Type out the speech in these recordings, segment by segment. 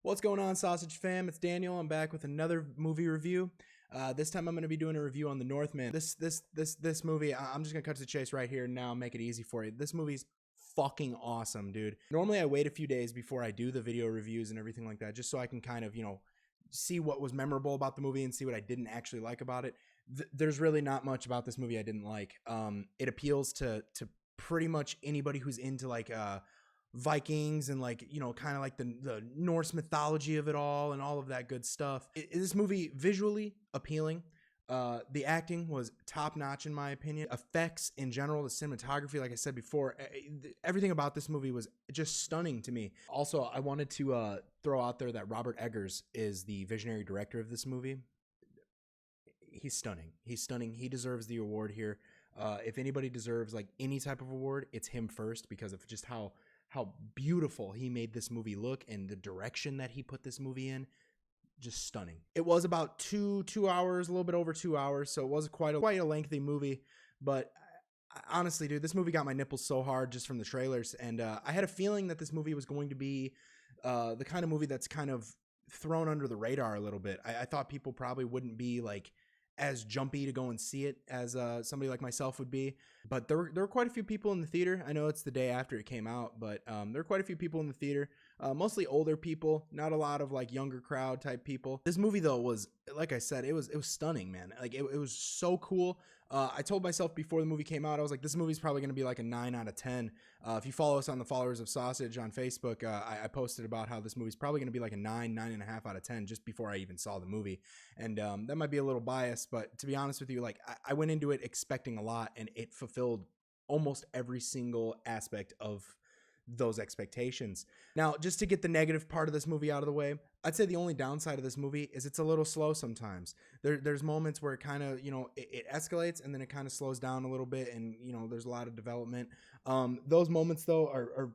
What's going on, Sausage Fam? It's Daniel. I'm back with another movie review. This time I'm going to be doing a review on The Northman. This movie, I'm just going to cut to the chase right here and now, make it easy for you. This movie's fucking awesome, dude. Normally I wait a few days before I do the video reviews and everything like that, just so I can kind of, see what was memorable about the movie and see what I didn't actually like about it. There's really not much about this movie I didn't like. It appeals to pretty much anybody who's into Vikings and kind of like the Norse mythology of it all and all of that good stuff. This movie visually appealing. The acting was top notch in my opinion. Effects in general, the cinematography, like I said before, everything about this movie was just stunning to me. Also, I wanted to throw out there that Robert Eggers is the visionary director of this movie. He's stunning. He's stunning. He deserves the award here. If anybody deserves like any type of award, it's him first because of just how beautiful he made this movie look and the direction that he put this movie in. Just stunning. It was about two hours, a little bit over 2 hours, so it was quite a lengthy movie. But honestly, dude, this movie got my nipples so hard just from the trailers, and I had a feeling that this movie was going to be the kind of movie that's kind of thrown under the radar a little bit. I thought people probably wouldn't be like as jumpy to go and see it as somebody like myself would be. But there were quite a few people in the theater. I know it's the day after it came out, but there were quite a few people in the theater, mostly older people, not a lot of like younger crowd type people. This movie though was, like I said, it was stunning, man. Like it was so cool. I told myself before the movie came out, I was like, this movie's probably going to be like a 9 out of 10. If you follow us on the Followers of Sausage on Facebook, I posted about how this movie's probably going to be like a 9.5 out of 10 just before I even saw the movie. And that might be a little biased, but to be honest with you, like I went into it expecting a lot, and it fulfilled almost every single aspect of those expectations. Now, just to get the negative part of this movie out of the way, I'd say the only downside of this movie is it's a little slow sometimes. There's moments where it kind of, it escalates and then it kind of slows down a little bit, and there's a lot of development. Those moments though are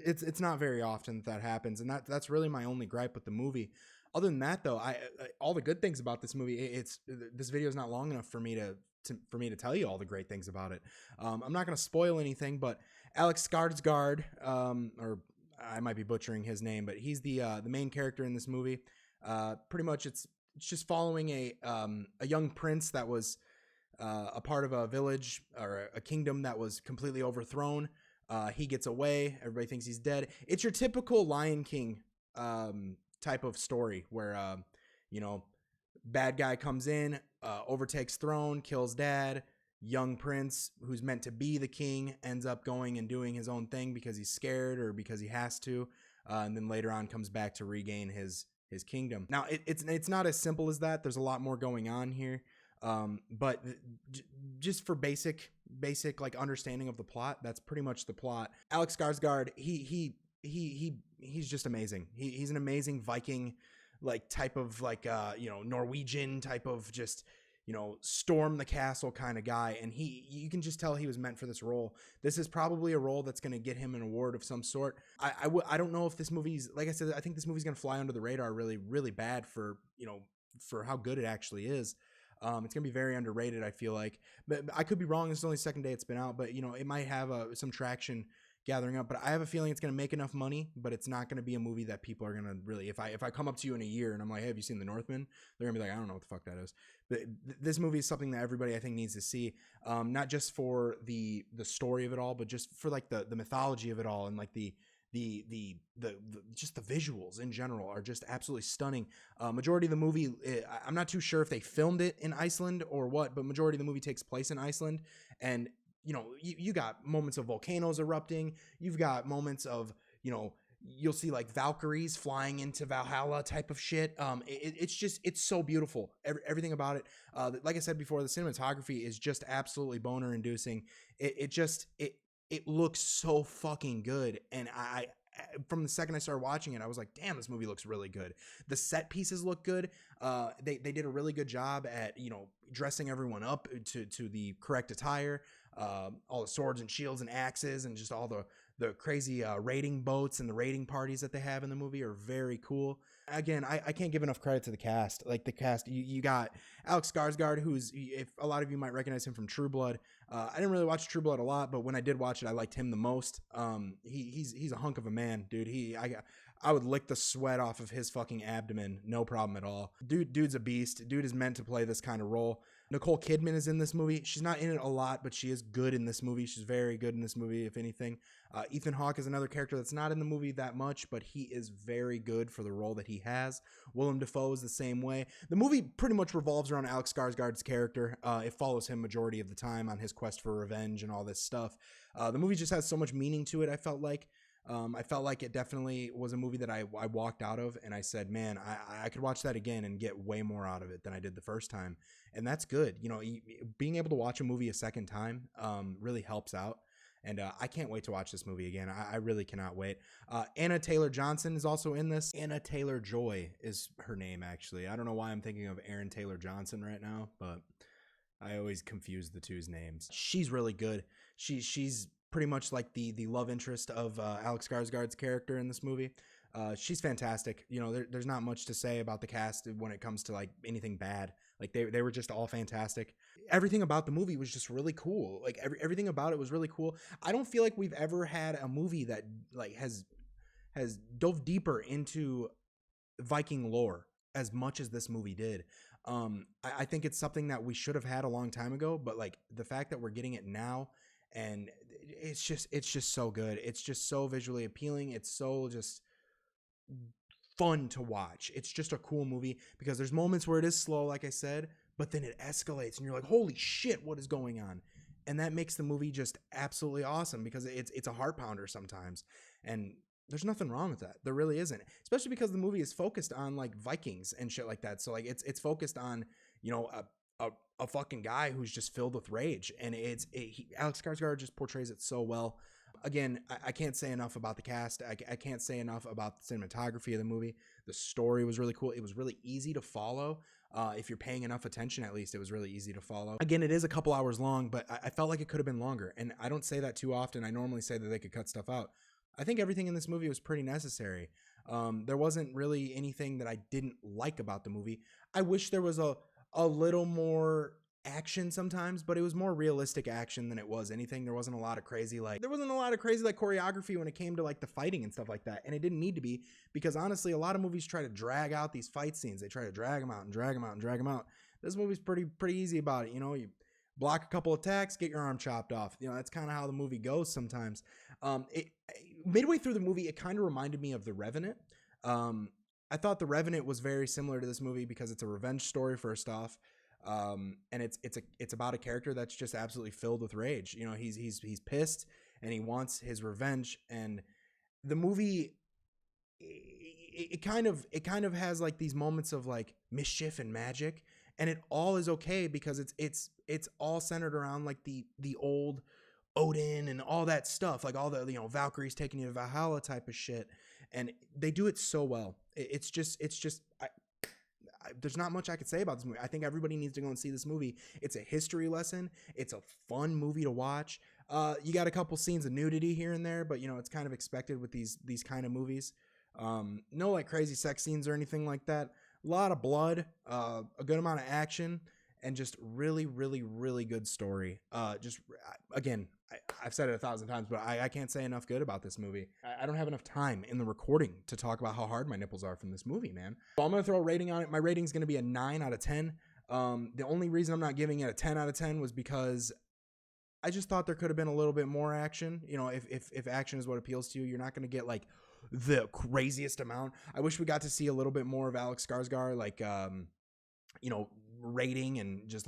it's not very often that happens, and that's really my only gripe with the movie. Other than that though, I all the good things about this movie, this video is not long enough for me to tell you all the great things about it. I'm not going to spoil anything, but Alex Skarsgård, or I might be butchering his name, but he's the main character in this movie. Pretty much, it's just following a young prince that was a part of a village or a kingdom that was completely overthrown. He gets away. Everybody thinks he's dead. It's your typical Lion King type of story where bad guy comes in, overtakes throne, kills dad. Young prince who's meant to be the king ends up going and doing his own thing because he's scared or because he has to, and then later on comes back to regain his kingdom. Now it's not as simple as that. There's a lot more going on here, but just for basic like understanding of the plot, that's pretty much the plot. Alex Skarsgård, he's just amazing. He's an amazing Viking like type of like Norwegian type of just storm the castle kind of guy, and you can just tell he was meant for this role. This is probably a role that's going to get him an award of some sort. I don't know if this movie's, like I said, I think this movie's going to fly under the radar really, really bad for how good it actually is. It's gonna be very underrated, I feel like, but I could be wrong. This is only the second day it's been out, but it might have some traction gathering up. But I have a feeling it's gonna make enough money, but it's not gonna be a movie that people are gonna really. If I come up to you in a year and I'm like, hey, have you seen The Northman? They're gonna be like, I don't know what the fuck that is. But this movie is something that everybody I think needs to see, not just for the story of it all, but just for like the mythology of it all, and like the just the visuals in general are just absolutely stunning. Majority of the movie, I'm not too sure if they filmed it in Iceland or what, but majority of the movie takes place in Iceland. And you got moments of volcanoes erupting. You've got moments of you'll see like Valkyries flying into Valhalla type of shit. It's so beautiful. Everything about it. Like I said before, the cinematography is just absolutely boner inducing. It looks so fucking good. And I from the second I started watching it, I was like, damn, this movie looks really good. The set pieces look good. They did a really good job at, dressing everyone up to the correct attire. All the swords and shields and axes and just all the crazy raiding boats and the raiding parties that they have in the movie are very cool. Again, I can't give enough credit to the cast. Like the cast, you got Alex Skarsgård, who's, if a lot of you might recognize him from True Blood. I didn't really watch True Blood a lot, but when I did watch it, I liked him the most. He's a hunk of a man, dude. I would lick the sweat off of his fucking abdomen, no problem at all. Dude's a beast. Dude is meant to play this kind of role. Nicole Kidman is in this movie. She's not in it a lot, but she is good in this movie. She's very good in this movie, if anything. Ethan Hawke is another character that's not in the movie that much, but he is very good for the role that he has. Willem Dafoe is the same way. The movie pretty much revolves around Alex Skarsgård's character. It follows him majority of the time on his quest for revenge and all this stuff. The movie just has so much meaning to it, I felt like. It definitely was a movie that I walked out of and I said, man, I could watch that again and get way more out of it than I did the first time. And that's good. You know, being able to watch a movie a second time really helps out. And I can't wait to watch this movie again. I really cannot wait. Anna Taylor-Johnson is also in this. Anna Taylor-Joy is her name, actually. I don't know why I'm thinking of Aaron Taylor-Johnson right now, but I always confuse the two's names. She's really good. She's pretty much like the love interest of Alex Skarsgård's character in this movie. She's fantastic. You know, there's not much to say about the cast when it comes to like anything bad. Like they were just all fantastic. Everything about the movie was just really cool. Like everything about it was really cool. I don't feel like we've ever had a movie that like has dove deeper into Viking lore as much as this movie did. I think it's something that we should have had a long time ago, but like the fact that we're getting it now, and it's just so good. It's just so visually appealing. It's so just fun to watch. It's just a cool movie because there's moments where it is slow, like I said, but then it escalates and you're like, holy shit, what is going on? And that makes the movie just absolutely awesome because it's a heart pounder sometimes. And there's nothing wrong with that. There really isn't, especially because the movie is focused on like Vikings and shit like that. So like it's focused on, you know, a fucking guy who's just filled with rage, and Alex Skarsgård just portrays it so well. Again, I can't say enough about the cast. I can't say enough about the cinematography of the movie. The story was really cool. It was really easy to follow. If you're paying enough attention, at least it was really easy to follow. Again, it is a couple hours long, but I felt like it could have been longer. And I don't say that too often. I normally say that they could cut stuff out. I think everything in this movie was pretty necessary. There wasn't really anything that I didn't like about the movie. I wish there was a little more action sometimes, but it was more realistic action than it was anything. There wasn't a lot of crazy choreography when it came to like the fighting and stuff like that, and it didn't need to be, because honestly a lot of movies try to drag out these fight scenes. They try to drag them out and drag them out and drag them out. This movie's pretty easy about it. You know, you block a couple attacks, get your arm chopped off. You know, that's kind of how the movie goes sometimes. Midway through the movie, it kind of reminded me of The Revenant. I thought The Revenant was very similar to this movie because it's a revenge story, first off. And it's about a character that's just absolutely filled with rage. You know, he's pissed and he wants his revenge. And the movie, it kind of has like these moments of like mischief and magic, and it all is okay because it's all centered around like the old Odin and all that stuff, like all the, you know, Valkyries taking you to Valhalla type of shit, and they do it so well. It's just there's not much I could say about this movie. I think everybody needs to go and see this movie. It's a history lesson. It's a fun movie to watch. You got a couple scenes of nudity here and there, but you know, it's kind of expected with these kind of movies. No like crazy sex scenes or anything like that. A lot of blood, a good amount of action, and just really good story. Again, I've said it 1,000 times, but I can't say enough good about this movie. I don't have enough time in the recording to talk about how hard my nipples are from this movie, man. So I'm going to throw a rating on it. My rating's going to be a 9 out of 10. The only reason I'm not giving it a 10 out of 10 was because I just thought there could have been a little bit more action. You know, if action is what appeals to you, you're not going to get like the craziest amount. I wish we got to see a little bit more of Alex Skarsgård, like, you know, raiding and just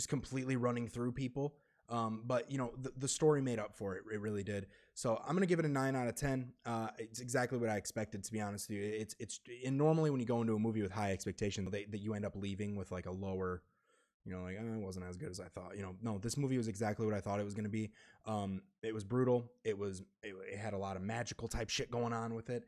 completely running through people. But you know, the story made up for it. It really did. So I'm going to give it a 9 out of 10. It's exactly what I expected, to be honest with you. And normally when you go into a movie with high expectations, that you end up leaving with like a lower, you know, like, it wasn't as good as I thought. You know, no, this movie was exactly what I thought it was going to be. It was brutal. It had a lot of magical type shit going on with it.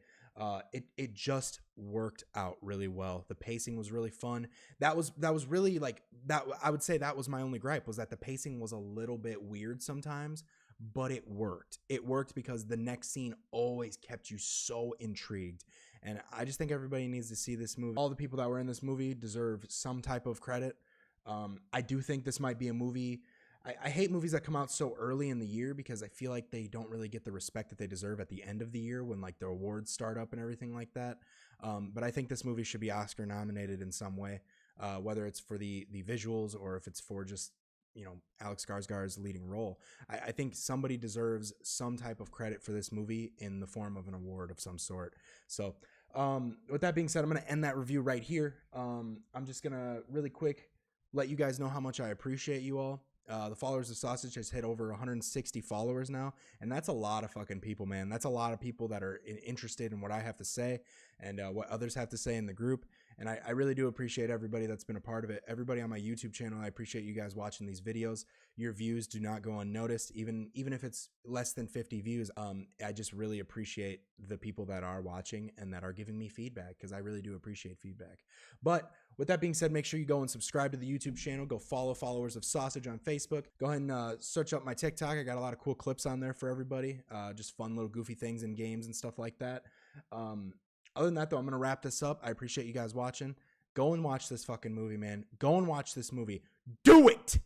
It just worked out really well. The pacing was really fun. That was really like that. I would say that was my only gripe, was that the pacing was a little bit weird sometimes, but it worked. It worked because the next scene always kept you so intrigued. And I just think everybody needs to see this movie. All the people that were in this movie deserve some type of credit. I do think this might be a movie. I hate movies that come out so early in the year because I feel like they don't really get the respect that they deserve at the end of the year when like the awards start up and everything like that. But I think this movie should be Oscar nominated in some way, whether it's for the visuals or if it's for just Alex Skarsgård's leading role. I think somebody deserves some type of credit for this movie in the form of an award of some sort. So with that being said, I'm going to end that review right here. I'm just going to really quick let you guys know how much I appreciate you all. The Followers of Sausage has hit over 160 followers now, and that's a lot of fucking people, man. That's a lot of people that are interested in what I have to say and what others have to say in the group. And I really do appreciate everybody that's been a part of it. Everybody on my YouTube channel, I appreciate you guys watching these videos. Your views do not go unnoticed, even if it's less than 50 views. I just really appreciate the people that are watching and that are giving me feedback, because I really do appreciate feedback. But with that being said, make sure you go and subscribe to the YouTube channel. Go follow Followers of Sausage on Facebook. Go ahead and search up my TikTok. I got a lot of cool clips on there for everybody. Just fun little goofy things in games and stuff like that. Other than that, though, I'm going to wrap this up. I appreciate you guys watching. Go and watch this fucking movie, man. Go and watch this movie. Do it!